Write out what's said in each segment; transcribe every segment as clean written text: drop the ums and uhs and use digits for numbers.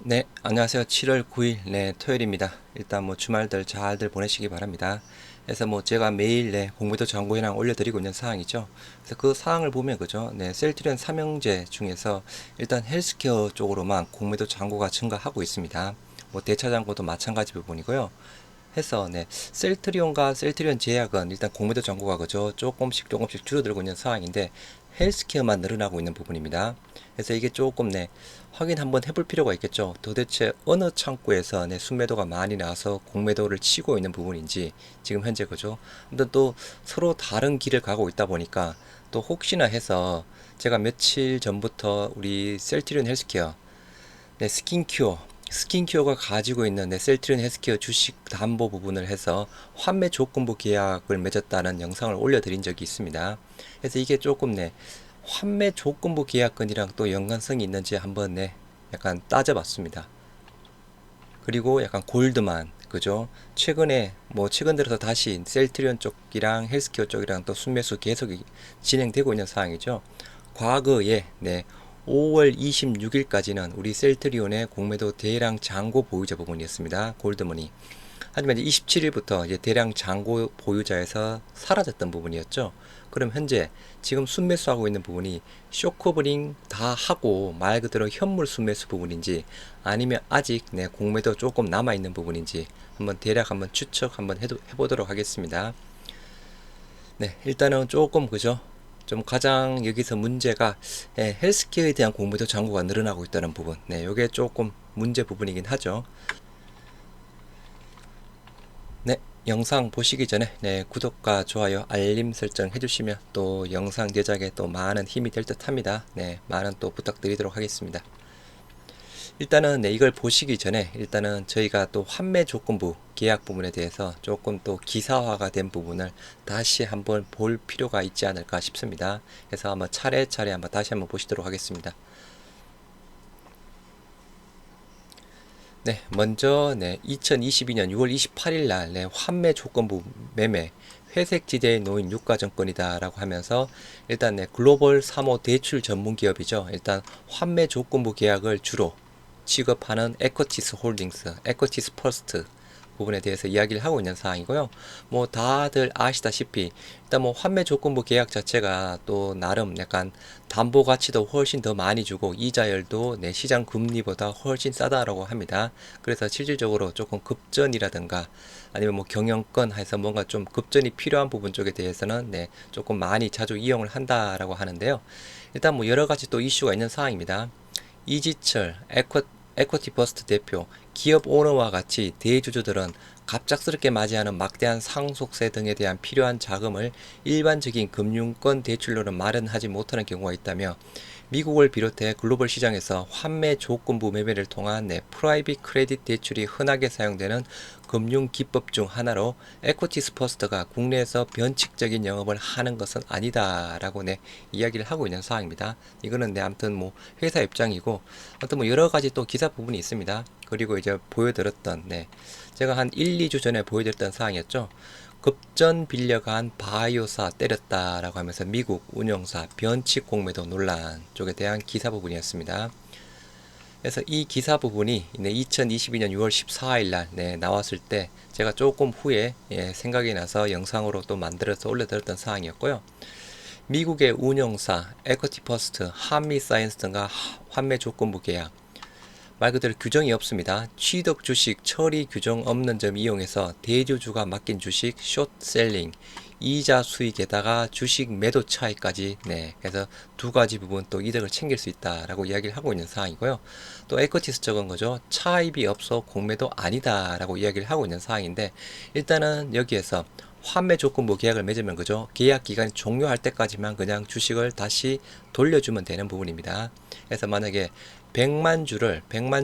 네, 안녕하세요. 7월 9일, 토요일입니다. 일단 뭐 주말들 잘들 보내시기 바랍니다. 그래서 뭐 제가 매일 공매도 정보 현황 올려드리고 있는 사항이죠. 그래서 그 사항을 보면 그죠. 셀트리온 삼형제 중에서 일단 헬스케어 쪽으로만 공매도 잔고가 증가하고 있습니다. 뭐 대차 잔고도 마찬가지 부분이고요. 해서 셀트리온과 셀트리온 제약은 일단 공매도 잔고가 그죠 조금씩 줄어들고 있는 상황인데 헬스케어만 늘어나고 있는 부분입니다. 그래서 이게 조금 확인 한번 해볼 필요가 있겠죠. 도대체 어느 창구에서 순매도가 많이 나와서 공매도를 치고 있는 부분인지 지금 현재 그죠. 근데 또 서로 다른 길을 가고 있다 보니까 또 혹시나 해서 제가 며칠 전부터 우리 셀트리온 헬스케어 스킨큐어가 가지고 있는 셀트리온 헬스케어 주식 담보 부분을 해서 환매 조건부 계약을 맺었다는 영상을 올려드린 적이 있습니다. 그래서 이게 조금 환매 조건부 계약건이랑 또 연관성이 있는지 한번 약간 따져봤습니다. 그리고 약간 골드만 그죠? 최근에 뭐 최근 들어서 다시 셀트리온 쪽이랑 헬스케어 쪽이랑 또 순매수 계속 진행되고 있는 상황이죠. 과거에 5월 26일까지는 우리 셀트리온의 공매도 대량 잔고 보유자 부분이었습니다. 골드머니. 하지만 이제 27일부터 이제 대량 잔고 보유자에서 사라졌던 부분이었죠. 그럼 현재 지금 순매수하고 있는 부분이 쇼커버링 다 하고 말 그대로 현물 순매수 부분인지 아니면 아직 공매도 조금 남아 있는 부분인지 한번 대략 한번 추측 한번 해보도록 하겠습니다. 일단은 조금 그죠. 좀 가장 여기서 문제가 헬스케어에 대한 공매도 잔고가 늘어나고 있다는 부분. 요게 조금 문제 부분이긴 하죠. 네, 영상 보시기 전에 구독과 좋아요, 알림 설정 해주시면 또 영상 제작에 또 많은 힘이 될 듯 합니다. 많은 또 부탁드리도록 하겠습니다. 일단은 이걸 보시기 전에 일단은 저희가 또 환매 조건부 계약 부분에 대해서 조금 또 기사화가 된 부분을 다시 한번 볼 필요가 있지 않을까 싶습니다. 그래서 한번 차례차례 한번 다시 한번 보시도록 하겠습니다. 먼저 2022년 6월 28일 날 환매 조건부 매매 회색 지대에 놓인 유가증권이다 라고 하면서 일단 글로벌 3호 대출 전문 기업이죠. 일단 환매 조건부 계약을 주로 취급하는 에쿼티스 홀딩스, 에쿼티스 퍼스트 부분에 대해서 이야기를 하고 있는 사항이고요. 뭐 다들 아시다시피 일단 뭐 환매 조건부 계약 자체가 또 나름 약간 담보 가치도 훨씬 더 많이 주고 이자율도 내 시장 금리보다 훨씬 싸다라고 합니다. 그래서 실질적으로 조금 급전이라든가 아니면 뭐 경영권 해서 뭔가 좀 급전이 필요한 부분 쪽에 대해서는 조금 많이 자주 이용을 한다라고 하는데요. 일단 뭐 여러 가지 또 이슈가 있는 사항입니다. 이지철, 에쿼티 버스트 대표, 기업 오너와 같이 대주주들은 갑작스럽게 맞이하는 막대한 상속세 등에 대한 필요한 자금을 일반적인 금융권 대출로는 마련하지 못하는 경우가 있다며 미국을 비롯해 글로벌 시장에서 환매 조건부 매매를 통한 프라이빗 크레딧 대출이 흔하게 사용되는 금융 기법 중 하나로 에코티스 퍼스트가 국내에서 변칙적인 영업을 하는 것은 아니다라고 이야기를 하고 있는 사항입니다. 이거는 아무튼 뭐 회사 입장이고 아무튼 뭐 여러 가지 또 기사 부분이 있습니다. 그리고 이제 보여드렸던 제가 한 1, 2주 전에 보여드렸던 사항이었죠. 급전 빌려간 바이오사 때렸다라고 하면서 미국 운영사 변칙 공매도 논란 쪽에 대한 기사 부분이었습니다. 그래서 이 기사 부분이 2022년 6월 14일 날 나왔을 때 제가 조금 후에 생각이 나서 영상으로 또 만들어서 올려드렸던 사항이었고요. 미국의 운영사 에쿼티 퍼스트, 한미 사이언스 등과 환매 조건부 계약 말 그대로 규정이 없습니다. 취득 주식 처리 규정 없는 점 이용해서 대주주가 맡긴 주식 숏셀링 이자 수익에다가 주식 매도 차익까지 그래서 두 가지 부분 또 이득을 챙길 수 있다라고 이야기를 하고 있는 상황이고요. 또 에쿼티스 적은 거죠. 차입이 없어 공매도 아니다라고 이야기를 하고 있는 상황인데 일단은 여기에서 환매 조건부 계약을 맺으면 그죠. 계약 기간이 종료할 때까지만 그냥 주식을 다시 돌려주면 되는 부분입니다. 그래서 만약에 100만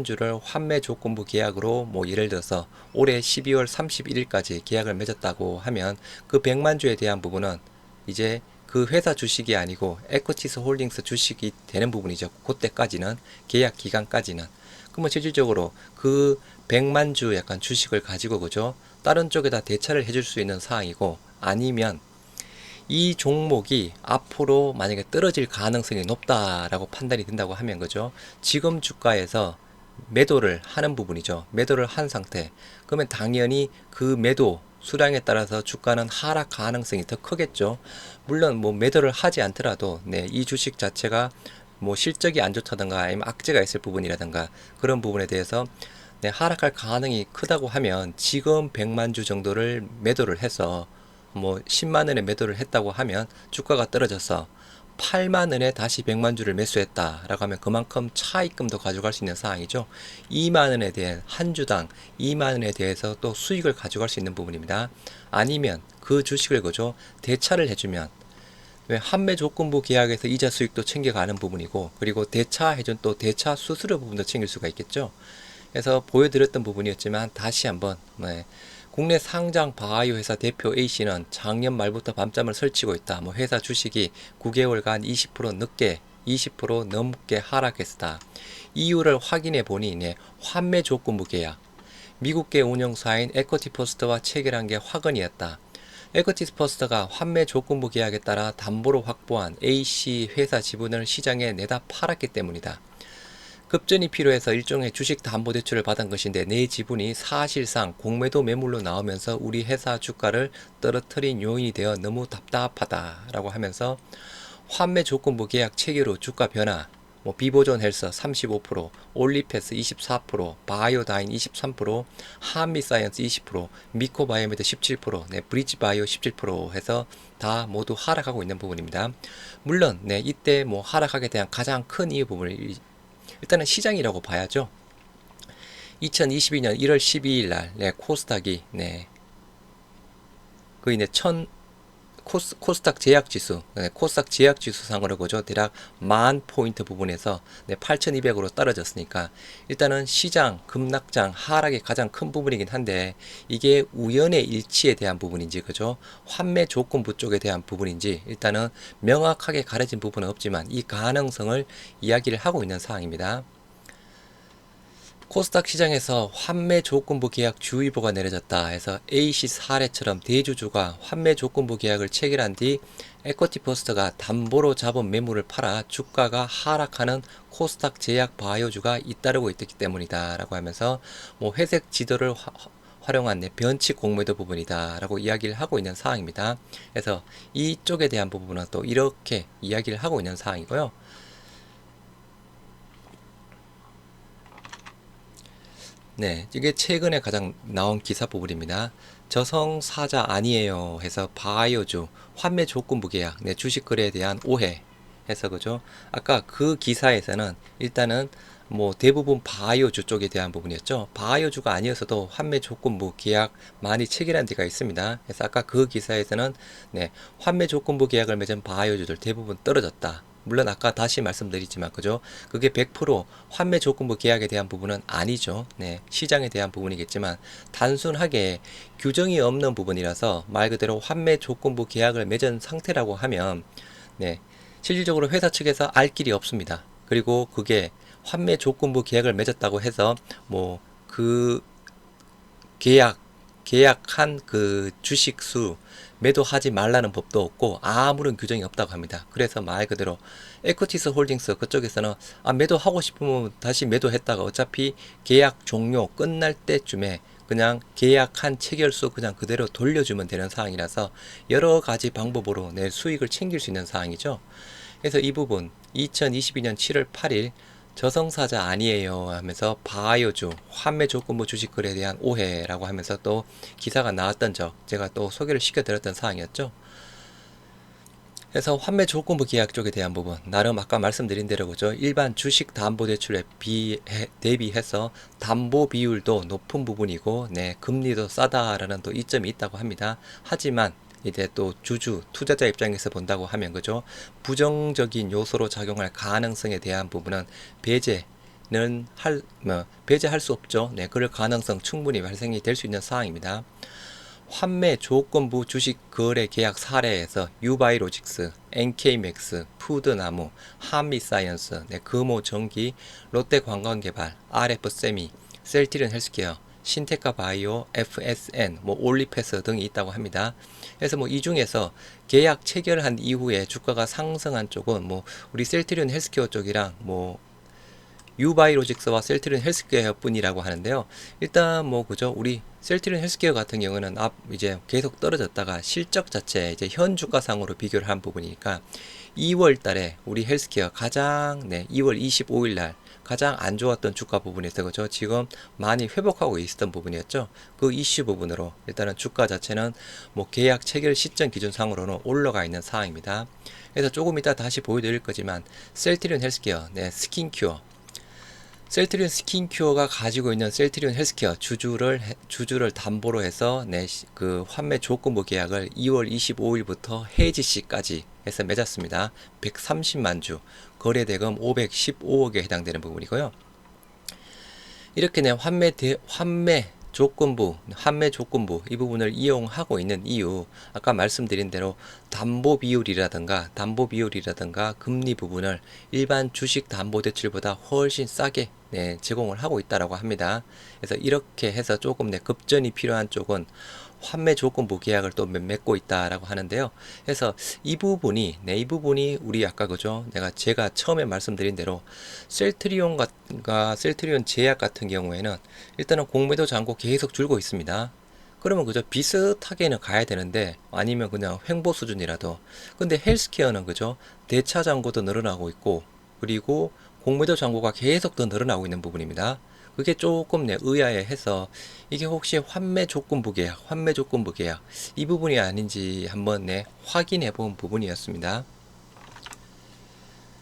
주를 환매 조건부 계약으로 뭐 예를 들어서 올해 12월 31일까지 계약을 맺었다고 하면 그 100만 주에 대한 부분은 이제 그 회사 주식이 아니고 에코티스 홀딩스 주식이 되는 부분이죠. 그때까지는 계약 기간까지는 그러면 실질적으로 그 100만 주 약간 주식을 가지고 그죠? 다른 쪽에다 대차를 해줄 수 있는 사항이고 아니면 이 종목이 앞으로 만약에 떨어질 가능성이 높다라고 판단이 된다고 하면 그죠? 지금 주가에서 매도를 하는 부분이죠. 매도를 한 상태. 그러면 당연히 그 매도 수량에 따라서 주가는 하락 가능성이 더 크겠죠. 물론 뭐 매도를 하지 않더라도 네, 이 주식 자체가 뭐 실적이 안 좋다든가 아니면 악재가 있을 부분이라든가 그런 부분에 대해서 네, 하락할 가능이 크다고 하면 지금 100만 주 정도를 매도를 해서 뭐 10만 원에 매도를 했다고 하면 주가가 떨어져서 8만 원에 다시 100만 주를 매수했다라고 하면 그만큼 차익금도 가져갈 수 있는 상황이죠. 2만 원에 대한 한 주당 2만 원에 대해서 또 수익을 가져갈 수 있는 부분입니다. 아니면 그 주식을 그죠 대차를 해주면 왜 환매 조건부 계약에서 이자 수익도 챙겨가는 부분이고 그리고 대차 해준 또 대차 수수료 부분도 챙길 수가 있겠죠. 그래서 보여드렸던 부분이었지만 다시 한번 네, 국내 상장 바이오 회사 대표 A씨는 작년 말부터 밤잠을 설치고 있다. 뭐 회사 주식이 9개월간 20% 늦게 20% 넘게 하락했다. 이유를 확인해 보니 네, 환매 조건부 계약 미국계 운영사인 에쿼티 퍼스트와 체결한 게 화근이었다. 에쿼티 퍼스트가 환매 조건부 계약에 따라 담보로 확보한 A씨 회사 지분을 시장에 내다 팔았기 때문이다. 급전이 필요해서 일종의 주식 담보대출을 받은 것인데 내 지분이 사실상 공매도 매물로 나오면서 우리 회사 주가를 떨어뜨린 요인이 되어 너무 답답하다라고 하면서 환매 조건부 계약 체결 후 주가 변화 뭐 비보존 헬스 35%, 올리패스 24%, 바이오다인 23%, 한미사이언스 20%, 미코바이오메드 17%, 네, 브리지바이오 17% 해서 다 모두 하락하고 있는 부분입니다. 물론 네, 이때 뭐 하락하게 대한 가장 큰 이유 부분을 일단은 시장이라고 봐야죠. 2022년 1월 12일 날 네, 코스닥이 네, 거의 네, 코스닥 제약지수, 네, 코스닥 제약지수 상으로 보죠. 대략 10,000포인트 부분에서 네, 8,200으로 떨어졌으니까 일단은 시장 급락장 하락의 가장 큰 부분이긴 한데 이게 우연의 일치에 대한 부분인지 그죠? 환매 조건부 쪽에 대한 부분인지 일단은 명확하게 가려진 부분은 없지만 이 가능성을 이야기를 하고 있는 사항입니다. 코스닥 시장에서 환매 조건부 계약 주의보가 내려졌다 해서 A씨 사례처럼 대주주가 환매 조건부 계약을 체결한 뒤 에쿼티 퍼스트가 담보로 잡은 매물을 팔아 주가가 하락하는 코스닥 제약 바이오주가 잇따르고 있기 때문이다 라고 하면서 뭐 회색 지도를 활용한 변칙 공매도 부분이다 라고 이야기를 하고 있는 사항입니다. 그래서 이쪽에 대한 부분은 또 이렇게 이야기를 하고 있는 사항이고요. 네, 이게 최근에 가장 나온 기사 부분입니다. 저성사자 아니에요 해서 바이오주 환매 조건부 계약 네, 주식 거래에 대한 오해 해서 그죠. 아까 그 기사에서는 일단은 뭐 대부분 바이오주 쪽에 대한 부분이었죠. 바이오주가 아니어서도 환매 조건부 계약 많이 체결한 데가 있습니다. 그래서 아까 그 기사에서는 네, 환매 조건부 계약을 맺은 바이오주들 대부분 떨어졌다. 물론 아까 다시 말씀드리지만 그죠 그게 100% 환매 조건부 계약에 대한 부분은 아니죠. 네, 시장에 대한 부분이겠지만 단순하게 규정이 없는 부분이라서 말 그대로 환매 조건부 계약을 맺은 상태라고 하면 네, 실질적으로 회사 측에서 알 길이 없습니다. 그리고 그게 환매 조건부 계약을 맺었다고 해서 뭐 그 계약한 그 주식수 매도하지 말라는 법도 없고 아무런 규정이 없다고 합니다. 그래서 말 그대로 에쿼티스 홀딩스 그쪽에서는 매도하고 싶으면 다시 매도했다가 어차피 계약 종료 끝날 때쯤에 그냥 계약한 체결수 그냥 그대로 돌려주면 되는 상황이라서 여러 가지 방법으로 내 수익을 챙길 수 있는 상황이죠. 그래서 이 부분 2022년 7월 8일 저성사자 아니에요 하면서 바이오주 환매 조건부 주식 거래에 대한 오해라고 하면서 또 기사가 나왔던 적 제가 또 소개를 시켜드렸던 사항이었죠. 그래서 환매 조건부 계약 쪽에 대한 부분 나름 아까 말씀드린 대로 그죠 일반 주식 담보대출에 대비해서 담보 비율도 높은 부분이고 네 금리도 싸다라는 또 이점이 있다고 합니다. 하지만 이제 또 주주 투자자 입장에서 본다고 하면 그죠 부정적인 요소로 작용할 가능성에 대한 부분은 배제할 수 없죠. 네, 그럴 가능성 충분히 발생이 될 수 있는 사항입니다. 환매 조건부 주식 거래 계약 사례에서 유바이로직스, NK맥스, 푸드나무, 한미사이언스, 네, 금호전기, 롯데관광개발, RF세미, 셀트리온 헬스케어, 신테카 바이오, FSN, 뭐 올리패스 등이 있다고 합니다. 그래서 뭐 이 중에서 계약 체결한 이후에 주가가 상승한 쪽은 뭐 우리 셀트리온 헬스케어 쪽이랑 뭐 유바이로직스와 셀트리온 헬스케어 뿐이라고 하는데요. 일단 뭐 그죠? 우리 셀트리온 헬스케어 같은 경우는 이제 계속 떨어졌다가 실적 자체 이제 현 주가상으로 비교를 한 부분이니까 2월 달에 우리 헬스케어 가장 2월 25일 날 가장 안 좋았던 주가 부분에서 그죠? 지금 많이 회복하고 있었던 부분이었죠. 그 이슈 부분으로 일단은 주가 자체는 뭐 계약 체결 시점 기준상으로는 올라가 있는 상황입니다. 그래서 조금 이따 다시 보여드릴 거지만 셀트리온 헬스케어, 스킨큐어 셀트리온 스킨큐어가 가지고 있는 셀트리온 헬스케어 주주를 담보로 해서 그 환매 조건부 계약을 2월 25일부터 해지 시까지 해서 맺었습니다. 130만 주, 거래 대금 515억에 해당되는 부분이고요. 이렇게 환매 조건부 이 부분을 이용하고 있는 이유, 아까 말씀드린 대로 담보 비율이라든가 금리 부분을 일반 주식 담보 대출보다 훨씬 싸게 제공을 하고 있다라고 합니다. 그래서 이렇게 해서 조금 급전이 필요한 쪽은 환매 조건부 계약을 또 맺고 있다라고 하는데요. 그래서 이 부분이 우리 아까 그죠? 제가 처음에 말씀드린 대로 셀트리온 제약 같은 경우에는 일단은 공매도 잔고 계속 줄고 있습니다. 그러면 그저 비슷하게는 가야 되는데 아니면 그냥 횡보 수준이라도. 근데 헬스케어는 그죠? 대차 잔고도 늘어나고 있고 그리고 공매도 잔고가 계속 더 늘어나고 있는 부분입니다. 그게 조금 의아해해서 이게 혹시 환매 조건부 계약 이 부분이 아닌지 한번 확인해 본 부분이었습니다.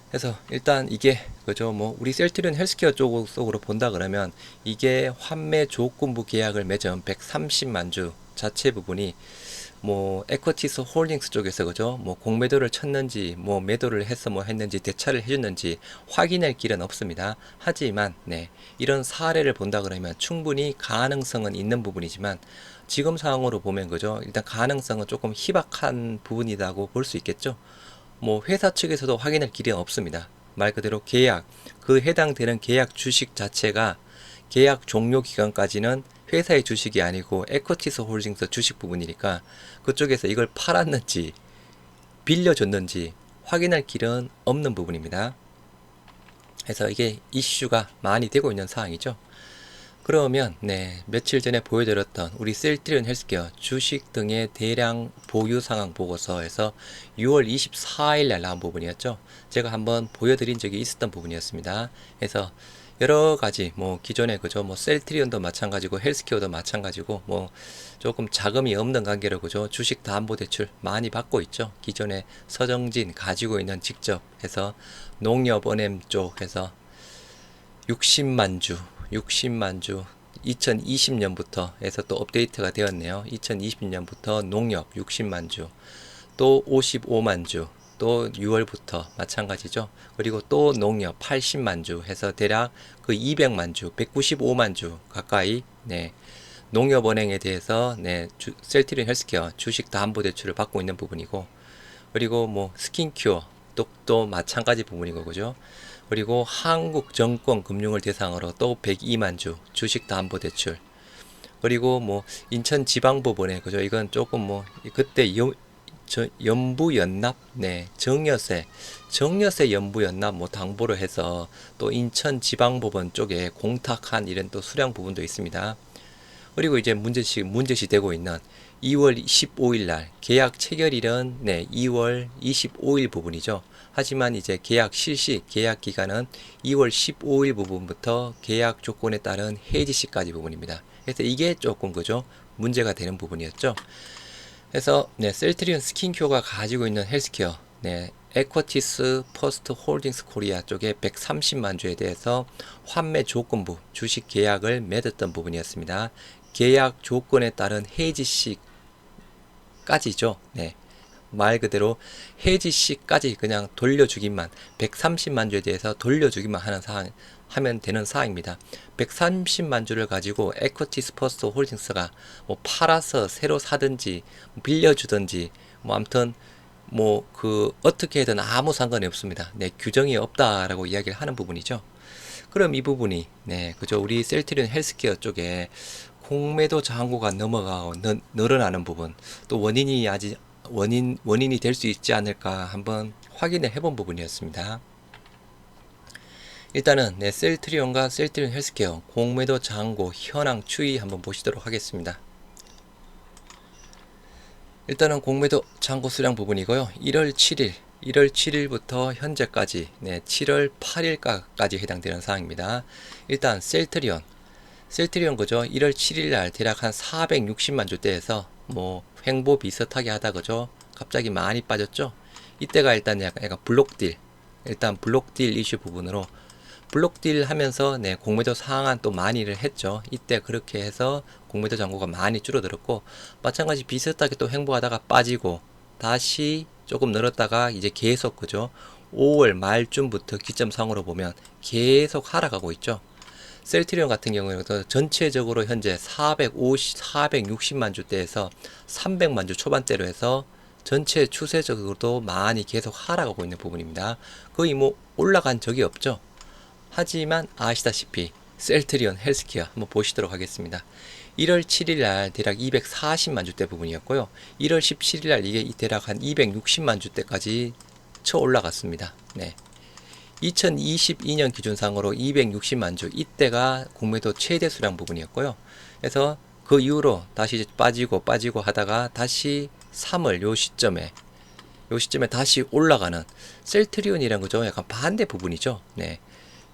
그래서 일단 이게 그죠, 뭐 우리 셀트리온 헬스케어 쪽으로 본다 그러면 이게 환매 조건부 계약을 맺은 130만 주 자체 부분이 뭐 에쿼티스 홀딩스 쪽에서 그죠, 뭐 공매도를 쳤는지 뭐 매도를 해서 뭐 했는지 대차를 해줬는지 확인할 길은 없습니다. 하지만 이런 사례를 본다 그러면 충분히 가능성은 있는 부분이지만 지금 상황으로 보면 그죠, 일단 가능성은 조금 희박한 부분이라고 볼 수 있겠죠. 뭐 회사 측에서도 확인할 길이 없습니다. 말 그대로 그 해당되는 계약 주식 자체가 계약 종료 기간까지는 회사의 주식이 아니고 에쿼티스 홀딩스 주식 부분이니까 그쪽에서 이걸 팔았는지 빌려줬는지 확인할 길은 없는 부분입니다. 그래서 이게 이슈가 많이 되고 있는 상황이죠. 그러면 며칠 전에 보여드렸던 우리 셀트리온 헬스케어 주식 등의 대량 보유 상황 보고서에서 6월 24일 날 나온 부분이었죠. 제가 한번 보여드린 적이 있었던 부분이었습니다. 그래서 여러 가지 뭐 기존에 그죠, 뭐 셀트리온도 마찬가지고 헬스케어도 마찬가지고 뭐 조금 자금이 없는 관계로 그죠, 주식 담보 대출 많이 받고 있죠. 기존에 서정진 가지고 있는 직접 해서 농협은행 쪽 해서 60만 주 2020년부터 해서 또 업데이트가 되었네요. 2020년부터 농협 60만 주, 또 55만 주, 또 6월부터 마찬가지죠. 그리고 또 농협 80만 주 해서 대략 그 200만 주, 195만 주 가까이 농협은행에 대해서 셀트리온 헬스케어 주식 담보대출을 받고 있는 부분이고, 그리고 뭐 스킨큐어 또 마찬가지 부분이고 그죠. 그리고 한국증권금융을 대상으로 또 102만 주 주식 담보대출, 그리고 뭐 인천지방법원에 그죠, 이건 조금 뭐 그때 연부연납 정여세 연부연납 뭐 당보를 해서 또 인천지방법원 쪽에 공탁한 이런 또 수량 부분도 있습니다. 그리고 이제 문제시 되고 있는 2월 15일 날 계약 체결일은 2월 25일 부분이죠. 하지만 이제 계약 실시 계약 기간은 2월 15일 부분부터 계약 조건에 따른 해지 시까지 부분입니다. 그래서 이게 조금 그죠, 문제가 되는 부분이었죠. 그래서 셀트리온 스킨큐어가 가지고 있는 헬스케어 에쿼티스 퍼스트 홀딩스 코리아 쪽에 130만 주에 대해서 환매 조건부 주식 계약을 맺었던 부분이었습니다. 계약 조건에 따른 해지 시까지죠. 말 그대로 해지 시까지 그냥 돌려주기만, 130만 주에 대해서 돌려주기만 하면 되는 사항입니다. 130만 주를 가지고 에쿼티스 퍼스트 홀딩스가 뭐 팔아서 새로 사든지 빌려주든지 뭐 아무튼 뭐 그 어떻게든 아무 상관이 없습니다. 규정이 없다라고 이야기를 하는 부분이죠. 그럼 이 부분이 그죠, 우리 셀트리온 헬스케어 쪽에 공매도 잔고가 넘어가고 늘어나는 부분, 또 원인이 될 수 있지 않을까 한번 확인을 해본 부분이었습니다. 일단은 네, 셀트리온과 셀트리온 헬스케어 공매도 잔고 현황 추이 한번 보시도록 하겠습니다. 일단은 공매도 잔고 수량 부분이고요. 1월 7일부터 현재까지 네, 7월 8일까지 해당되는 사항입니다. 일단 셀트리온 그죠? 1월 7일 날 대략 한 460만 주대에서 뭐 횡보 비슷하게 하다 그죠? 갑자기 많이 빠졌죠? 이때가 일단 약간 블록딜, 일단 블록딜 이슈 부분으로 블록딜 하면서 네, 공매도 상한 또 많이를 했죠. 이때 그렇게 해서 공매도 잔고가 많이 줄어들었고, 마찬가지 비슷하게 또 횡보하다가 빠지고 다시 조금 늘었다가 이제 계속 그죠. 5월 말쯤부터 기점상으로 보면 계속 하락하고 있죠. 셀트리온 같은 경우에는 전체적으로 현재 460만 주대에서 300만 주 초반대로 해서 전체 추세적으로도 많이 계속 하락하고 있는 부분입니다. 거의 뭐 올라간 적이 없죠. 하지만 아시다시피 셀트리온 헬스케어 한번 보시도록 하겠습니다. 1월 7일 날 대략 240만 주대 부분이었고요. 1월 17일 날 이게 대략 한 260만 주대까지 쳐 올라갔습니다. 네. 2022년 기준상으로 260만 주 이때가 공매도 최대 수량 부분이었고요. 그래서 그 이후로 다시 빠지고 하다가 다시 3월 요 시점에 다시 올라가는 셀트리온이란 거죠. 약간 반대 부분이죠. 네.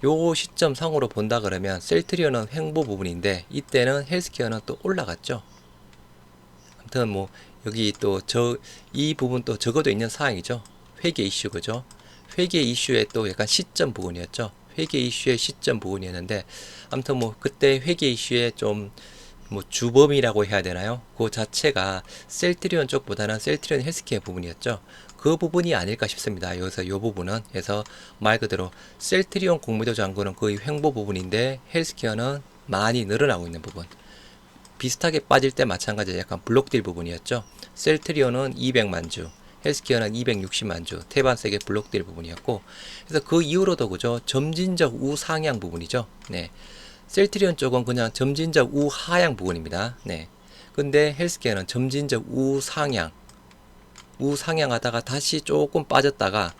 요 시점 상으로 본다 그러면 셀트리온은 횡보 부분인데 이때는 헬스케어는 또 올라갔죠. 아무튼 뭐 여기 또 이 부분 또 적어도 있는 사항이죠. 회계 이슈 그죠. 회계 이슈의 또 약간 시점 부분이었죠. 회계 이슈의 시점 부분이었는데 아무튼 뭐 그때 회계 이슈의 좀 뭐 주범이라고 해야 되나요? 그 자체가 셀트리온 쪽보다는 셀트리온 헬스케어 부분이었죠. 그 부분이 아닐까 싶습니다. 여기서 이 부분은 해서 말 그대로 셀트리온 공매도 잔고는 거의 횡보 부분인데 헬스케어는 많이 늘어나고 있는 부분. 비슷하게 빠질 때 마찬가지로 약간 블록딜 부분이었죠. 셀트리온은 200만 주, 헬스케어는 260만 주, 태반색의 블록딜 부분이었고, 그래서 그 이후로도 그죠, 점진적 우상향 부분이죠. 네. 셀트리온 쪽은 그냥 점진적 우하향 부분입니다. 네. 근데 헬스케어는 점진적 우상향하다가 다시 조금 빠졌다가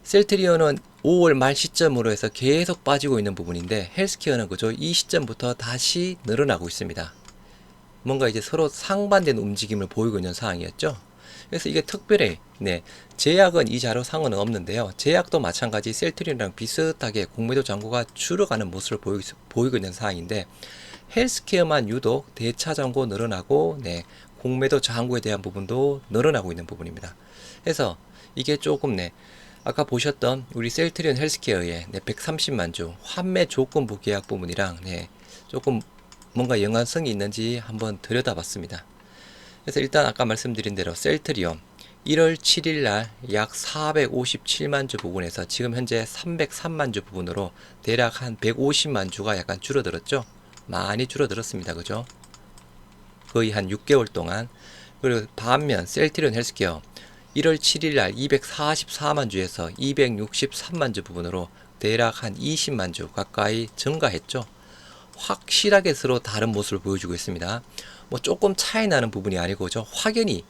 셀트리온은 5월 말 시점으로 해서 계속 빠지고 있는 부분인데 헬스케어는 그죠? 이 시점부터 다시 늘어나고 있습니다. 뭔가 이제 서로 상반된 움직임을 보이고 있는 상황이었죠. 그래서 이게 특별히 네, 제약은 이 자료상은 없는데요. 제약도 마찬가지 셀트리온이랑 비슷하게 공매도 잔고가 줄어가는 모습을 보이고 있는 상황인데 헬스케어만 유독 대차 잔고 늘어나고 네, 공매도 잔고에 대한 부분도 늘어나고 있는 부분입니다. 그래서 이게 조금 네, 아까 보셨던 우리 셀트리온 헬스케어의 네, 130만 주 환매 조건부 계약 부분이랑 네, 조금 뭔가 연관성이 있는지 한번 들여다봤습니다. 그래서 일단 아까 말씀드린 대로 셀트리온 1월 7일 날 약 457만 주 부분에서 지금 현재 303만 주 부분으로 대략 한 150만 주가 약간 줄어들었죠. 많이 줄어들었습니다. 그죠? 거의 한 6개월 동안. 그리고 반면 셀트리온 헬스케어 1월 7일 날 244만 주에서 263만 주 부분으로 대략 한 20만 주 가까이 증가했죠. 확실하게 서로 다른 모습을 보여주고 있습니다. 뭐 조금 차이 나는 부분이 아니고죠. 확연히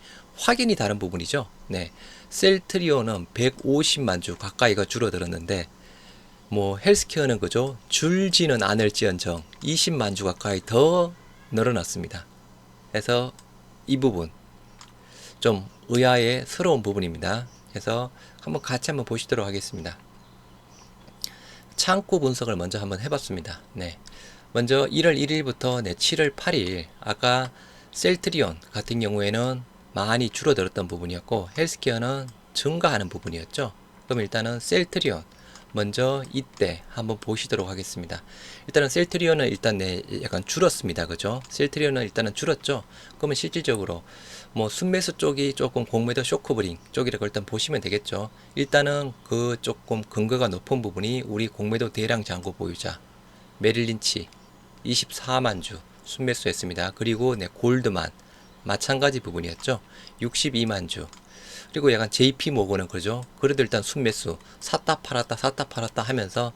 다른 부분이죠. 네. 셀트리온은 150만 주 가까이가 줄어들었는데 뭐 헬스케어는 그죠. 줄지는 않을지언정 20만 주 가까이 더 늘어났습니다. 그래서 이 부분 좀 의아의 스러운 부분입니다. 그래서 같이 한번 보시도록 하겠습니다. 창구 분석을 먼저 한번 해봤습니다. 네. 먼저 1월 1일부터 7월 8일 아까 셀트리온 같은 경우에는 많이 줄어들었던 부분이었고 헬스케어는 증가하는 부분이었죠. 그럼 일단은 셀트리온 먼저 이때 한번 보시도록 하겠습니다. 일단은 셀트리온은 일단 약간 줄었습니다. 그죠? 셀트리온은 일단은 줄었죠. 그러면 실질적으로 뭐 순매수 쪽이 조금 공매도 쇼크브링 쪽이라고 일단 보시면 되겠죠. 일단은 그 조금 근거가 높은 부분이 우리 공매도 대량 잔고 보유자 메릴린치 24만 주 순매수 했습니다. 그리고 골드만 마찬가지 부분이었죠. 62만 주. 그리고 약간 JP 모건은 그죠. 그래도 일단 순매수 샀다 팔았다 하면서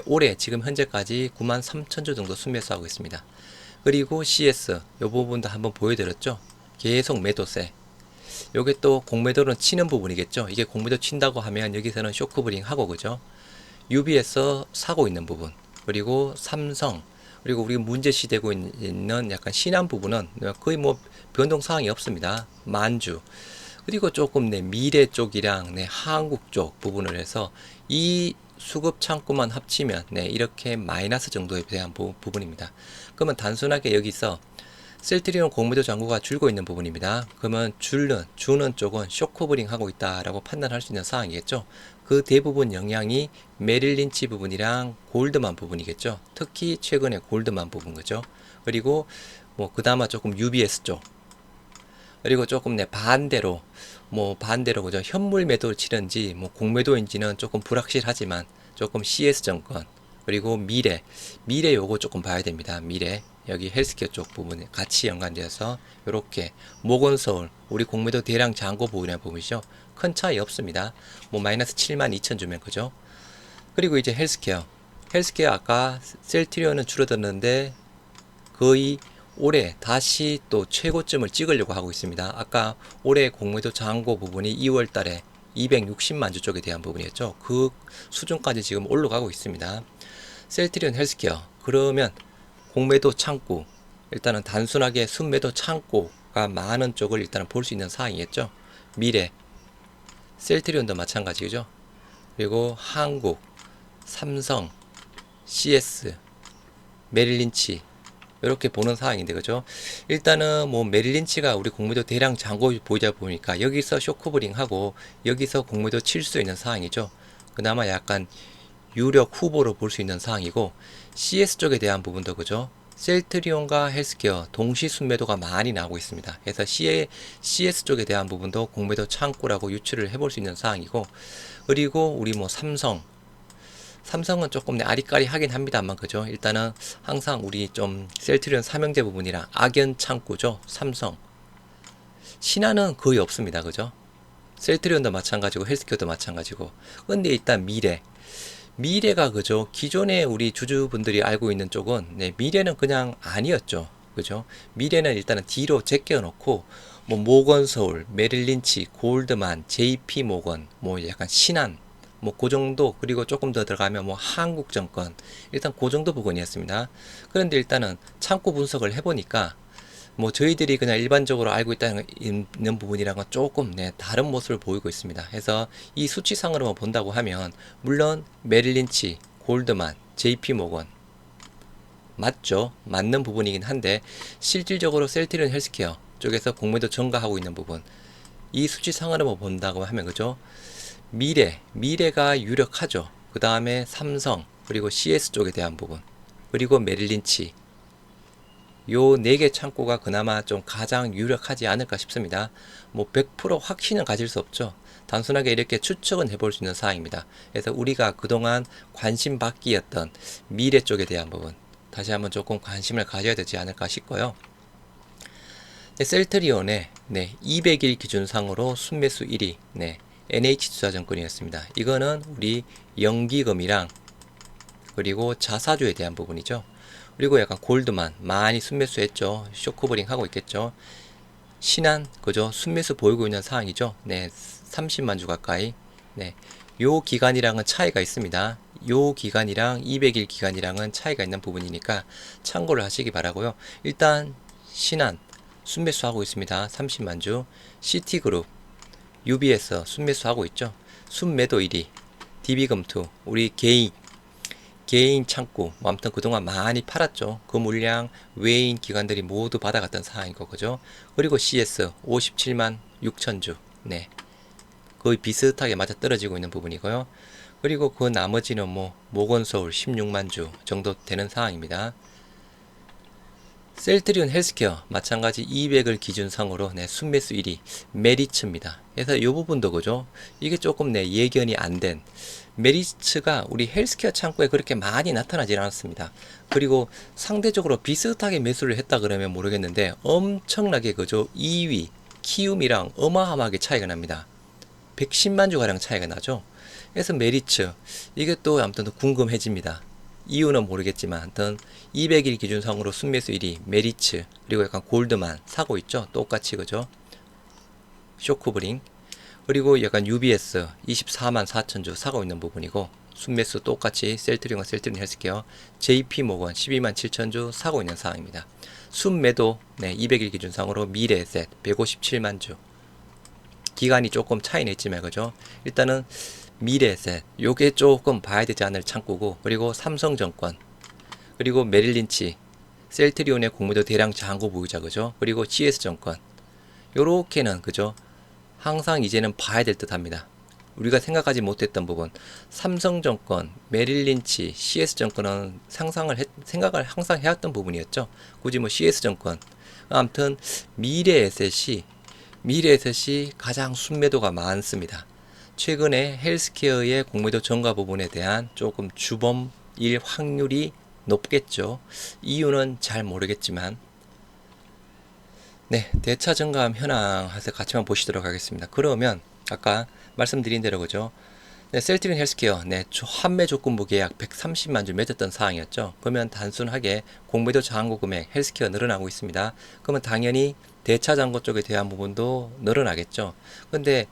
올해 지금 현재까지 93,000주 정도 순매수하고 있습니다. 그리고 CS 이 부분도 한번 보여드렸죠. 계속 매도세. 요게 또 공매도는 치는 부분이겠죠. 이게 공매도 친다고 하면 여기서는 쇼크브링 하고 그죠. UBS 사고 있는 부분, 그리고 삼성, 그리고 우리 문제시되고 있는 약간 신한 부분은 거의 뭐 변동 사항이 없습니다. 만주, 그리고 조금 내 미래 쪽이랑 내 한국 쪽 부분을 해서 이 수급 창구만 합치면 네, 이렇게 마이너스 정도에 대한 부분입니다. 그러면 단순하게 여기서 셀트리온 공매도 잔고가 줄고 있는 부분입니다. 그러면 주는 쪽은 쇼커버링 하고 있다라고 판단할 수 있는 사항이겠죠. 그 대부분 영향이 메릴 린치 부분이랑 골드만 부분이겠죠. 특히 최근에 골드만 부분 거죠. 그리고 뭐 그나마 조금 UBS 쪽, 그리고 조금 내 반대로 그죠. 현물 매도를 치는지 뭐 공매도인지는 조금 불확실하지만 조금 CS증권, 그리고 미래 요거 조금 봐야 됩니다. 미래 여기 헬스케어 쪽 부분에 같이 연관되어서 이렇게 모건서울 우리 공매도 대량 잔고 부분에 보이죠. 큰 차이 없습니다. 뭐 마이너스 72,000 주면 그죠. 그리고 이제 헬스케어 아까 셀트리온은 줄어들었는데 거의 올해 다시 또 최고점을 찍으려고 하고 있습니다. 아까 올해 공매도 잔고 부분이 2월 달에 260만 주 쪽에 대한 부분이었죠. 그 수준까지 지금 올라가고 있습니다. 셀트리온 헬스케어, 그러면 공매도 창구, 일단은 단순하게 순매도 창고가 많은 쪽을 일단은 볼 수 있는 사항이겠죠. 미래, 셀트리온도 마찬가지죠. 그리고 한국, 삼성, CS, 메릴린치 이렇게 보는 상황인데 그죠. 일단은 뭐 메릴린치가 우리 공매도 대량 잔고 보이다 보니까 여기서 쇼커버링 하고 여기서 공매도 칠 수 있는 상황이죠. 그나마 약간 유력 후보로 볼 수 있는 상황이고, CS 쪽에 대한 부분도 그죠. 셀트리온과 헬스케어 동시 순매도가 많이 나오고 있습니다. 그래서 CS 쪽에 대한 부분도 공매도 창구라고 유추를 해볼 수 있는 상황이고, 그리고 우리 뭐 삼성은 조금 아리까리 하긴 합니다만 그죠. 일단은 항상 우리 좀 셀트리온 삼형제 부분이랑 악연 창구죠. 삼성, 신한은 거의 없습니다. 그죠. 셀트리온도 마찬가지고 헬스케어도 마찬가지고. 근데 일단 미래가 그죠. 기존에 우리 주주분들이 알고 있는 쪽은 네, 미래는 그냥 아니었죠. 그죠. 미래는 일단은 뒤로 제껴 놓고 뭐 모건서울, 메릴린치, 골드만, JP모건, 뭐 약간 신한, 뭐 그 정도, 그리고 조금 더 들어가면 뭐 한국증권, 일단 그 정도 부분이었습니다. 그런데 일단은 창고 분석을 해보니까 뭐 저희들이 그냥 일반적으로 알고 있는 부분이랑은 조금 네, 다른 모습을 보이고 있습니다. 그래서 이 수치상으로만 본다고 하면 물론 메릴린치, 골드만, JP모건 맞죠? 맞는 부분이긴 한데 실질적으로 셀트리온 헬스케어 쪽에서 공매도 증가하고 있는 부분, 이 수치상으로만 본다고 하면 그죠? 미래가 유력하죠. 그 다음에 삼성, 그리고 CS 쪽에 대한 부분, 그리고 메릴린치, 요 4개 창고가 그나마 좀 가장 유력하지 않을까 싶습니다. 뭐 100% 확신은 가질 수 없죠. 단순하게 이렇게 추측은 해볼 수 있는 사항입니다. 그래서 우리가 그동안 관심 받기였던 미래 쪽에 대한 부분 다시 한번 조금 관심을 가져야 되지 않을까 싶고요. 셀트리온의 200일 기준상으로 순매수 1위 NH투자증권이었습니다. 이거는 우리 연기금이랑 그리고 자사주에 대한 부분이죠. 그리고 약간 골드만 많이 순매수 했죠. 쇼커버링 하고 있겠죠. 신한 그죠. 순매수 보이고 있는 상황이죠. 네, 30만 주 가까이. 네, 요 기간이랑은 차이가 있습니다. 요 기간이랑 200일 기간이랑은 차이가 있는 부분이니까 참고를 하시기 바라고요. 일단 신한 순매수 하고 있습니다. 30만 주. 시티그룹, UBS 순매수 하고 있죠. 순매도 1위. DB금투 우리 개인 창구, 뭐 아무튼 그동안 많이 팔았죠. 그 물량 외인 기관들이 모두 받아갔던 상황이고 그죠. 그리고 CS 57만 6천 주, 네, 거의 비슷하게 맞아 떨어지고 있는 부분이고요. 그리고 그 나머지는 뭐 모건서울 16만 주 정도 되는 상황입니다. 셀트리온 헬스케어 마찬가지 200을 기준상으로 순매수 1위 메리츠입니다. 그래서 이 부분도 그죠. 이게 조금 예견이 안 된, 메리츠가 우리 헬스케어 창구에 그렇게 많이 나타나지 않았습니다. 그리고 상대적으로 비슷하게 매수를 했다 그러면 모르겠는데 엄청나게 그죠. 2위 키움이랑 어마어마하게 차이가 납니다. 110만 주가량 차이가 나죠. 그래서 메리츠 이게 또 아무튼 더 궁금해집니다. 이유는 모르겠지만 하여튼 200일 기준상으로 순매수 1위 메리츠, 그리고 약간 골드만 사고 있죠. 똑같이 그죠. 쇼크브링, 그리고 약간 UBS 24만 4천 주 사고 있는 부분이고, 순매수 똑같이 셀트리온과 셀트리온 헬스케어, JP모건 12만 7천 주 사고 있는 상황입니다. 순매도 200일 기준상으로 미래에셋 157만 주. 기간이 조금 차이는 있지만 그죠? 일단은 미래에셋 요게 조금 봐야 되지 않을 창구고, 그리고 삼성증권, 그리고 메릴린치, 셀트리온의 공매도 대량 잔고 보유자 그죠? 그리고 GS증권 요렇게는 그죠? 항상 이제는 봐야 될 듯 합니다. 우리가 생각하지 못했던 부분, 삼성증권, 메릴린치, CS증권은 생각을 항상 해왔던 부분이었죠. 굳이 뭐 CS증권, 아무튼 미래에셋이 가장 순매도가 많습니다. 최근에 헬스케어의 공매도 증가 부분에 대한 조금 주범일 확률이 높겠죠. 이유는 잘 모르겠지만, 대차 증가함 현황 같이만 보시도록 하겠습니다. 그러면 아까 말씀드린 대로 그죠? 셀트리온 헬스케어 환매 조건부 계약 130만 주 맺었던 사항이었죠. 그러면 단순하게 공매도 잔고 금액 헬스케어 늘어나고 있습니다. 그러면 당연히 대차 잔고 쪽에 대한 부분도 늘어나겠죠. 근데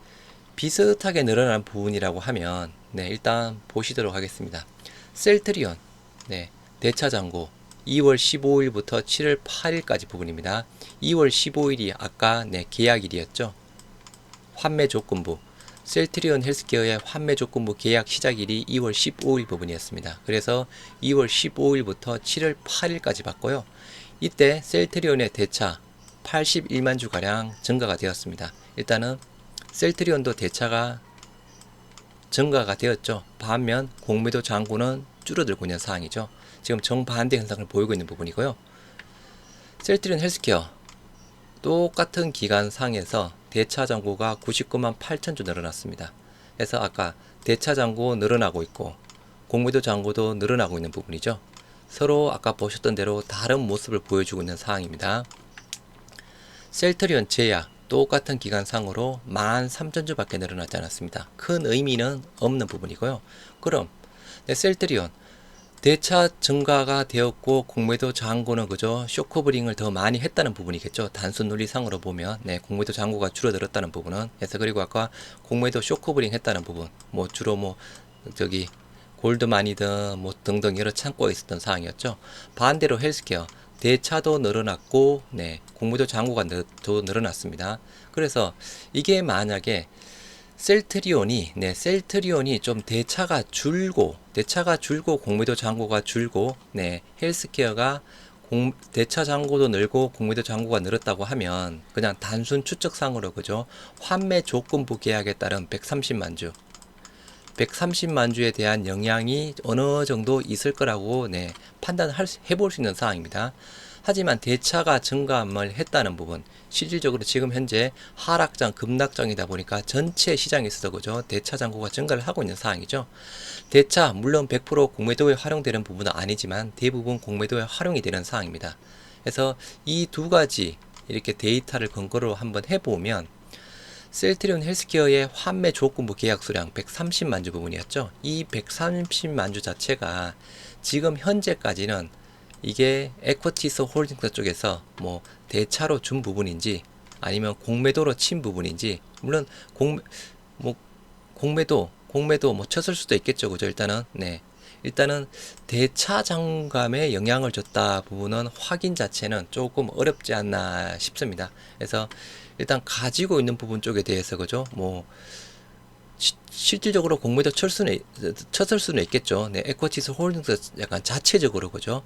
비슷하게 늘어난 부분이라고 하면 일단 보시도록 하겠습니다. 셀트리온 대차 잔고 2월 15일부터 7월 8일까지 부분입니다. 2월 15일이 아까 계약일이었죠. 환매 조건부 셀트리온 헬스케어의 환매 조건부 계약 시작일이 2월 15일 부분이었습니다. 그래서 2월 15일부터 7월 8일까지 봤고요. 이때 셀트리온의 대차 81만 주가량 증가가 되었습니다. 일단은 셀트리온도 대차가 증가가 되었죠. 반면 공매도 잔고는 줄어들고 있는 상황이죠. 지금 정반대 현상을 보이고 있는 부분이고요. 셀트리온 헬스케어 똑같은 기간상에서 대차 잔고가 99만 8천 주 늘어났습니다. 그래서 아까 대차 잔고 늘어나고 있고 공매도 잔고도 늘어나고 있는 부분이죠. 서로 아까 보셨던 대로 다른 모습을 보여주고 있는 상황입니다. 셀트리온 제약 똑같은 기간상으로 13,000주 밖에 늘어나지 않았습니다. 큰 의미는 없는 부분이고요. 그럼 셀트리온 대차 증가가 되었고 공매도 잔고는 그저 쇼커브링을 더 많이 했다는 부분이겠죠. 단순 논리상으로 보면 공매도 잔고가 줄어들었다는 부분은. 그래서 그리고 아까 공매도 쇼커브링 했다는 부분, 뭐 주로 저기 골드만이든 뭐 등등 여러 창고에 있었던 사항이었죠. 반대로 헬스케어 대차도 늘어났고 공매도 잔고가 더 늘어났습니다. 그래서 이게 만약에 셀트리온이 좀 대차가 줄고 공매도 잔고가 줄고 헬스케어가 대차 잔고도 늘고 공매도 잔고가 늘었다고 하면 그냥 단순 추측상으로 그죠? 환매 조건부 계약에 따른 130만 주에 대한 영향이 어느 정도 있을 거라고 해볼 수 있는 상황입니다. 하지만 대차가 증감을 했다는 부분, 실질적으로 지금 현재 하락장, 급락장이다 보니까 전체 시장에서도 그죠? 대차 잔고가 증가를 하고 있는 상황이죠. 대차, 물론 100% 공매도에 활용되는 부분은 아니지만 대부분 공매도에 활용이 되는 상황입니다. 그래서 이 두 가지 이렇게 데이터를 근거로 한번 해보면 셀트리온 헬스케어의 환매 조건부 계약 수량 130만 주 부분이었죠. 이 130만 주 자체가 지금 현재까지는 이게 에쿼티스 홀딩스 쪽에서 뭐 대차로 준 부분인지 아니면 공매도로 친 부분인지, 물론 공매도 뭐 쳤을 수도 있겠죠. 그죠? 일단은 대차 잔감에 영향을 줬다 부분은 확인 자체는 조금 어렵지 않나 싶습니다. 그래서 일단 가지고 있는 부분 쪽에 대해서 그죠? 뭐 실질적으로 공매도 쳤을 수는 있겠죠. 에쿼티스 홀딩스 약간 자체적으로 그죠?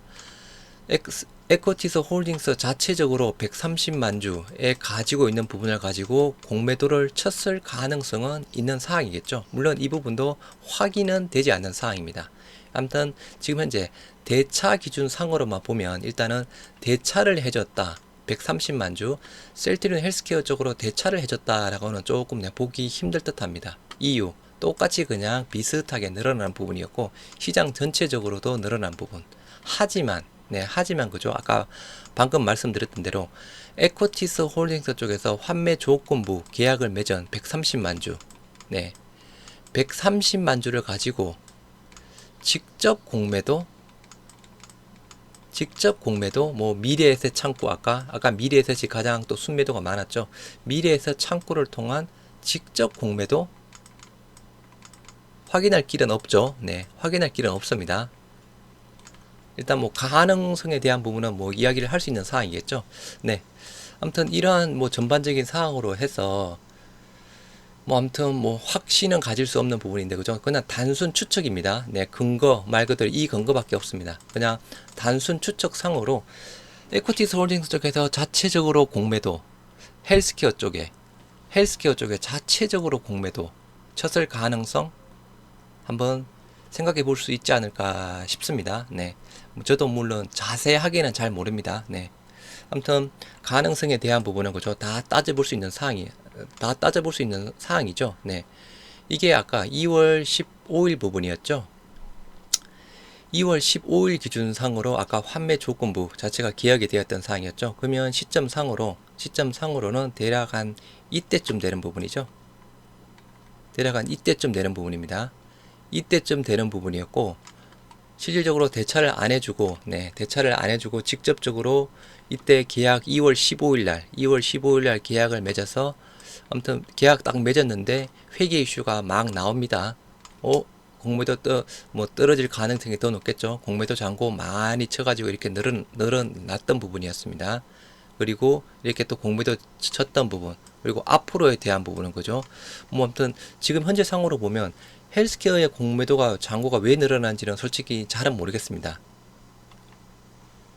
에쿼티스 홀딩스 자체적으로 130만 주에 가지고 있는 부분을 가지고 공매도를 쳤을 가능성은 있는 사항이겠죠. 물론 이 부분도 확인은 되지 않는 사항입니다. 아무튼 지금 현재 대차 기준 상으로만 보면 일단은 대차를 해줬다. 130만 주 셀트리온 헬스케어 쪽으로 대차를 해줬다라고는 조금 보기 힘들 듯 합니다. 이유 똑같이 그냥 비슷하게 늘어난 부분이었고 시장 전체적으로도 늘어난 부분. 하지만 그죠? 아까 방금 말씀드렸던 대로 에쿼티스 홀딩스 쪽에서 환매 조건부 계약을 맺은 130만 주 130만 주를 가지고 직접 공매도 뭐 미래에셋 창구, 아까 미래에셋이 가장 또 순매도가 많았죠. 미래에셋 창구를 통한 직접 공매도 확인할 길은 없죠. 네, 확인할 길은 없습니다. 일단 뭐 가능성에 대한 부분은 뭐 이야기를 할 수 있는 사항이겠죠. 네, 아무튼 이러한 뭐 전반적인 사항으로 해서 뭐 아무튼 뭐 확신은 가질 수 없는 부분인데 그죠? 그냥 단순 추측입니다. 네, 근거 말 그대로 이 근거밖에 없습니다. 그냥 단순 추측상으로 에코티스 홀딩스 쪽에서 자체적으로 공매도 헬스케어 쪽에 자체적으로 공매도 쳤을 가능성 한번 생각해 볼 수 있지 않을까 싶습니다. 네, 저도 물론 자세하게는 잘 모릅니다. 네, 아무튼 가능성에 대한 부분은 그죠? 다 따져볼 수 있는 사항이죠. 네, 이게 아까 2월 15일 부분이었죠. 2월 15일 기준상으로 아까 환매 조건부 자체가 기약이 되었던 사항이었죠. 그러면 시점상으로는 대략 한 이때쯤 되는 부분이죠. 대략 한 이때쯤 되는 부분입니다. 이때쯤 되는 부분이었고, 실질적으로 대차를 안 해주고, 네, 대차를 안 해주고 직접적으로 이때 계약 2월 15일 날 계약을 맺어서 아무튼 계약 딱 맺었는데 회계 이슈가 막 나옵니다. 공매도 떨어질 가능성이 더 높겠죠. 공매도 잔고 많이 쳐가지고 이렇게 늘어났던 부분이었습니다. 그리고 이렇게 또 공매도 쳤던 부분, 그리고 앞으로에 대한 부분은 그죠. 뭐 아무튼 지금 현재 상으로 보면 헬스케어의 공매도가 잔고가 왜 늘어난지는 솔직히 잘은 모르겠습니다.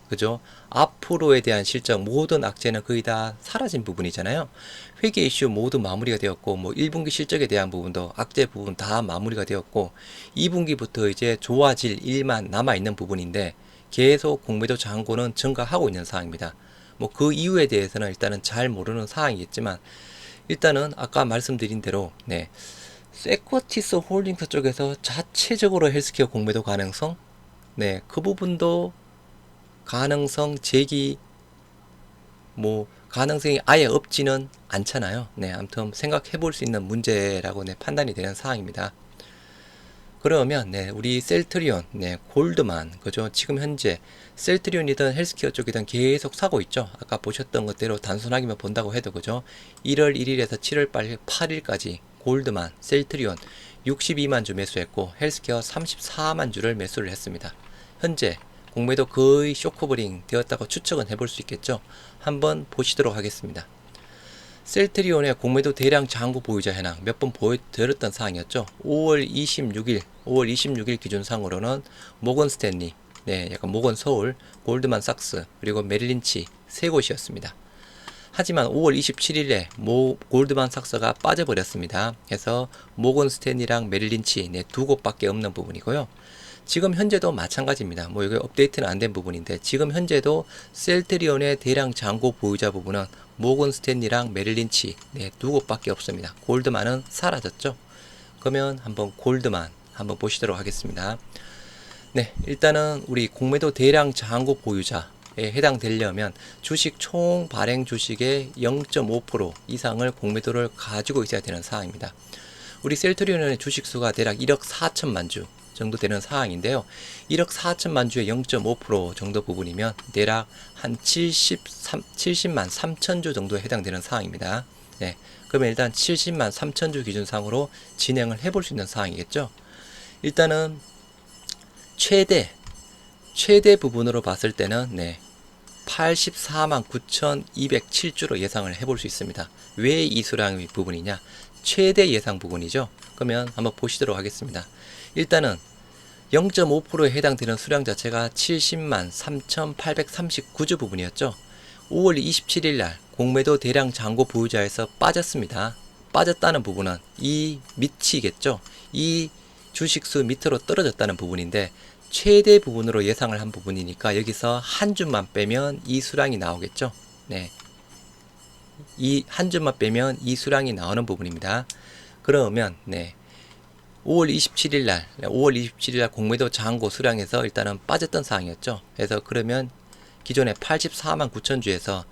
그죠? 앞으로에 대한 실적 모든 악재는 거의 다 사라진 부분이잖아요. 회계 이슈 모두 마무리가 되었고, 뭐 1분기 실적에 대한 부분도 악재 부분 다 마무리가 되었고, 2분기부터 이제 좋아질 일만 남아 있는 부분인데 계속 공매도 잔고는 증가하고 있는 상황입니다. 뭐 그 이유에 대해서는 일단은 잘 모르는 상황이겠지만, 일단은 아까 말씀드린 대로 네, 세쿼티스 홀딩스 쪽에서 자체적으로 헬스케어 공매도 가능성, 네, 그 부분도 가능성 제기 뭐 가능성이 아예 없지는 않잖아요. 네, 아무튼 생각해 볼 수 있는 문제라고 네, 판단이 되는 사항입니다. 그러면 네, 우리 셀트리온, 네, 골드만 그죠? 지금 현재 셀트리온이든 헬스케어 쪽이든 계속 사고 있죠. 아까 보셨던 것대로 단순하게만 본다고 해도 그죠? 1월 1일에서 7월 8일까지 골드만, 셀트리온 62만 주 매수했고 헬스케어 34만 주를 매수를 했습니다. 현재 공매도 거의 쇼커버링 되었다고 추측은 해볼 수 있겠죠. 한번 보시도록 하겠습니다. 셀트리온의 공매도 대량 잔고 보유자 현황 몇 번 보여드렸던 사항이었죠. 5월 26일 기준상으로는 모건 스탠리, 네, 약간 모건 서울, 골드만삭스, 그리고 메릴린치 세 곳이었습니다. 하지만 5월 27일에 골드만삭스가 빠져버렸습니다. 그래서 모건 스탠리랑 메릴린치 네, 두 곳밖에 없는 부분이고요. 지금 현재도 마찬가지입니다. 뭐 이게 업데이트는 안 된 부분인데 지금 현재도 셀트리온의 대량 잔고 보유자 부분은 모건 스탠리랑 메릴린치 네, 두 곳밖에 없습니다. 골드만은 사라졌죠. 그러면 한번 골드만 한번 보시도록 하겠습니다. 네, 일단은 우리 공매도 대량 잔고 보유자에 해당되려면 주식 총 발행 주식의 0.5% 이상을 공매도를 가지고 있어야 되는 사항입니다. 우리 셀트리온의 주식 수가 대략 1억 4천만 주 정도 되는 사항인데요. 1억 4천만 주의 0.5% 정도 부분이면 대략 한 70만 3천 주 정도에 해당되는 사항입니다. 네, 그러면 일단 70만 3천 주 기준상으로 진행을 해볼 수 있는 사항이겠죠. 일단은 최대 부분으로 봤을 때는 네, 84만 9,207주로 예상을 해볼 수 있습니다. 왜 이 수량의 부분이냐? 최대 예상 부분이죠. 그러면 한번 보시도록 하겠습니다. 일단은 0.5%에 해당되는 수량 자체가 70만 3,839주 부분이었죠. 5월 27일 날 공매도 대량 잔고 보유자에서 빠졌습니다. 빠졌다는 부분은 이 밑이겠죠. 이 주식수 밑으로 떨어졌다는 부분인데 최대 부분으로 예상을 한 부분이니까 여기서 한 주만 빼면 이 수량이 나오겠죠. 네, 이 한 주만 빼면 이 수량이 나오는 부분입니다. 그러면 네, 5월 27일 날 공매도 잔고 수량에서 일단은 빠졌던 사항이었죠. 그래서 그러면 기존에 84만 9천 주에서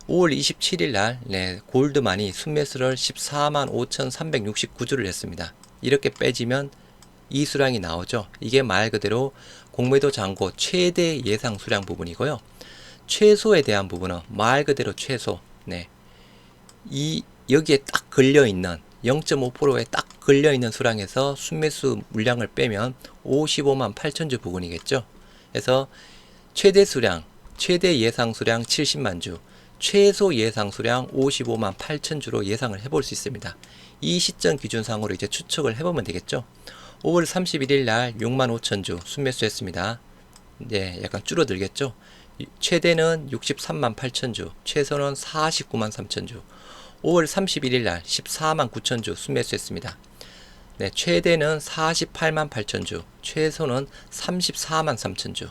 5월 27일 날 네, 골드만이 순매수를 14만 5,369주를 했습니다. 이렇게 빼지면 이 수량이 나오죠. 이게 말 그대로 공매도 잔고 최대 예상 수량 부분이고요. 최소에 대한 부분은 말 그대로 최소. 네. 여기에 딱 걸려 있는 0.5%에 딱 걸려있는 수량에서 순매수 물량을 빼면 55만 8천 주 부근이겠죠. 그래서 최대 수량, 최대 예상 수량 70만 주, 최소 예상 수량 55만 8천 주로 예상을 해볼 수 있습니다. 이 시점 기준상으로 이제 추측을 해보면 되겠죠. 5월 31일 날 6만 5천 주 순매수했습니다. 이제 약간 줄어들겠죠. 최대는 63만 8천 주, 최소는 49만 3천 주. 5월 31일 날 14만 9천 주 순매수했습니다. 네, 최대는 48만 8천 주, 최소는 34만 3천 주.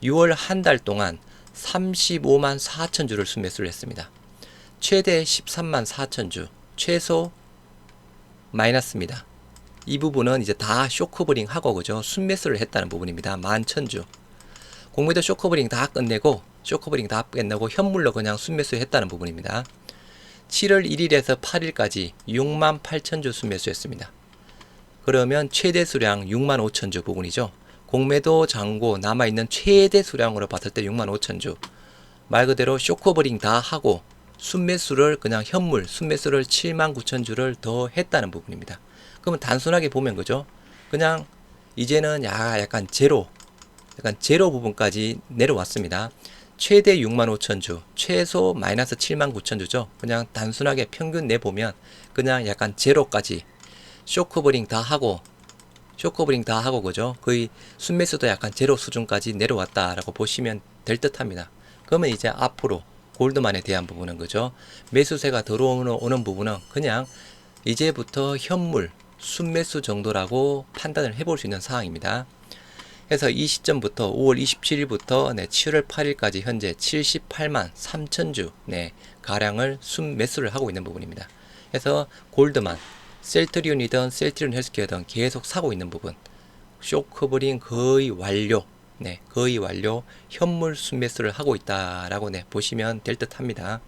6월 한 달 동안 35만 4천 주를 순매수를 했습니다. 최대 13만 4천 주, 최소 마이너스입니다. 이 부분은 이제 다 쇼크브링 하고 그죠? 순매수를 했다는 부분입니다. 11,000주. 공매도 쇼크브링 다 끝내고 현물로 그냥 순매수 했다는 부분입니다. 7월 1일에서 8일까지 6만 8천 주 순매수했습니다. 그러면 최대 수량 6만 5천 주 부분이죠. 공매도 잔고 남아있는 최대 수량으로 봤을 때 6만 5천 주. 말 그대로 쇼크브링 다 하고 순매수를 그냥 현물 순매수를 7만 9천 주를 더 했다는 부분입니다. 그러면 단순하게 보면 그죠? 그냥 이제는 약간 제로 부분까지 내려왔습니다. 최대 6만 5천 주, 최소 마이너스 7만 9천 주죠. 그냥 단순하게 평균 내보면 그냥 약간 제로까지 쇼크브링 다 하고 그죠? 거의 순매수도 약간 제로 수준까지 내려왔다라고 보시면 될 듯합니다. 그러면 이제 앞으로 골드만에 대한 부분은 그죠? 매수세가 들어오는 부분은 그냥 이제부터 현물 순매수 정도라고 판단을 해볼 수 있는 상황입니다. 그래서 이 시점부터 5월 27일부터 7월 8일까지 현재 78만 3천 주 가량을 순매수를 하고 있는 부분입니다. 그래서 골드만, 셀트리온이든 셀트리온 헬스케어든 계속 사고 있는 부분, 쇼크브링 거의 완료, 거의 완료, 현물 순매수를 하고 있다라고 보시면 될 듯합니다.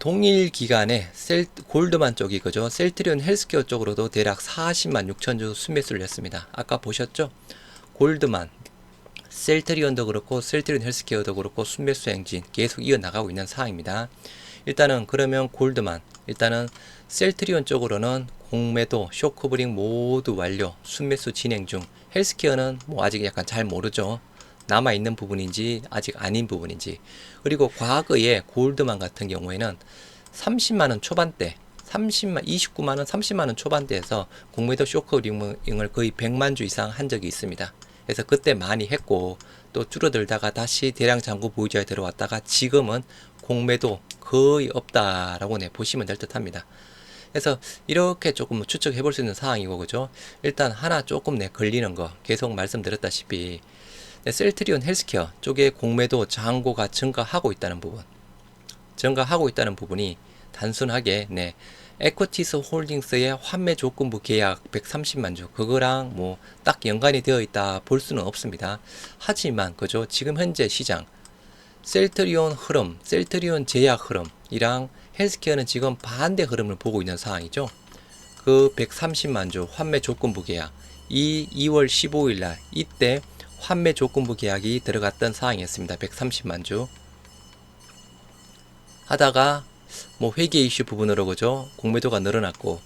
동일 기간에 골드만 쪽이 그죠? 셀트리온 헬스케어 쪽으로도 대략 40만 6천 주 순매수를 했습니다. 아까 보셨죠? 골드만, 셀트리온도 그렇고 셀트리온 헬스케어도 그렇고 순매수 행진 계속 이어나가고 있는 상황입니다. 일단은 그러면 골드만, 일단은 셀트리온 쪽으로는 공매도, 쇼크브링 모두 완료, 순매수 진행 중. 헬스케어는 뭐 아직 약간 잘 모르죠. 남아있는 부분인지 아직 아닌 부분인지. 그리고 과거에 골드만 같은 경우에는 30만원 초반대 29만원 30만원 초반대에서 공매도 쇼크브링을 거의 100만 주 이상 한 적이 있습니다. 그래서 그때 많이 했고 또 줄어들다가 다시 대량 잔고 보유자에 들어왔다가 지금은 공매도 거의 없다라고 보시면 될 듯합니다. 그래서 이렇게 조금 추측해 볼 수 있는 상황이고 그죠? 일단 하나 조금 걸리는 거 계속 말씀드렸다시피 셀트리온 헬스케어 쪽에 공매도 잔고가 증가하고 있다는 부분이 단순하게 에쿼티스 홀딩스의 환매 조건부 계약 130만 주 그거랑 뭐 딱 연관이 되어 있다 볼 수는 없습니다. 하지만 그죠? 지금 현재 시장 셀트리온 흐름, 셀트리온 제약 흐름이랑 헬스케어는 지금 반대 흐름을 보고 있는 상황이죠. 그 130만 주 환매 조건부 계약 이 2월 15일 날 이때 환매 조건부 계약이 들어갔던 상황이었습니다. 130만 주 하다가 뭐 회계 이슈 부분으로 그죠? 공매도가 늘어났고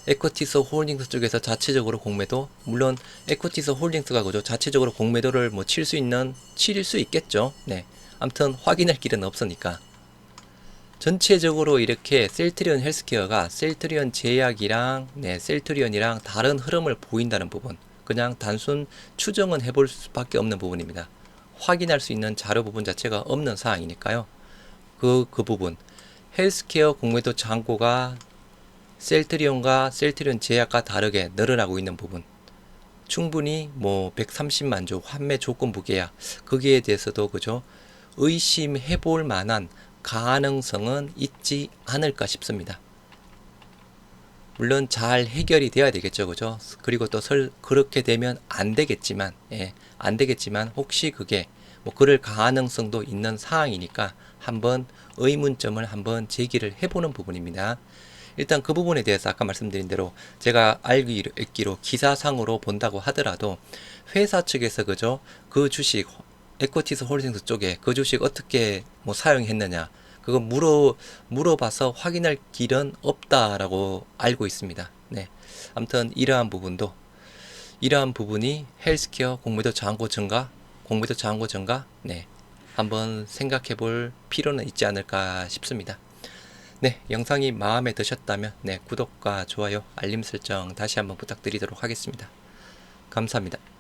에쿼티스 홀딩스 쪽에서 자체적으로 공매도 물론 에쿼티스 홀딩스가 그죠? 자체적으로 공매도를 뭐 칠 수 있겠죠. 아무튼 확인할 길은 없으니까 전체적으로 이렇게 셀트리온 헬스케어가 셀트리온 제약이랑 셀트리온이랑 다른 흐름을 보인다는 부분 그냥 단순 추정은 해볼 수밖에 없는 부분입니다. 확인할 수 있는 자료 부분 자체가 없는 상황이니까요. 그 부분 헬스케어 공매도 잔고가 셀트리온과 셀트리온 제약과 다르게 늘어나고 있는 부분 충분히 뭐 130만 주 환매 조건부 계약 거기에 대해서도 그죠? 의심해 볼 만한 가능성은 있지 않을까 싶습니다. 물론 잘 해결이 돼야 되겠죠. 그죠? 그리고 또 그렇게 되면 안 되겠지만 혹시 그게 뭐 그럴 가능성도 있는 상황이니까 한번 의문점을 한번 제기를 해보는 부분입니다. 일단 그 부분에 대해서 아까 말씀드린 대로 제가 알기로 기사상으로 본다고 하더라도 회사 측에서 그죠? 그 주식 에쿼티스 홀딩스 쪽에 그 주식 어떻게 뭐 사용했느냐 그거 물어봐서 확인할 길은 없다라고 알고 있습니다. 네. 아무튼 이러한 부분이 헬스케어 공무도 장고 증가, 네. 한번 생각해 볼 필요는 있지 않을까 싶습니다. 네, 영상이 마음에 드셨다면 네, 구독과 좋아요, 알림 설정 다시 한번 부탁드리도록 하겠습니다. 감사합니다.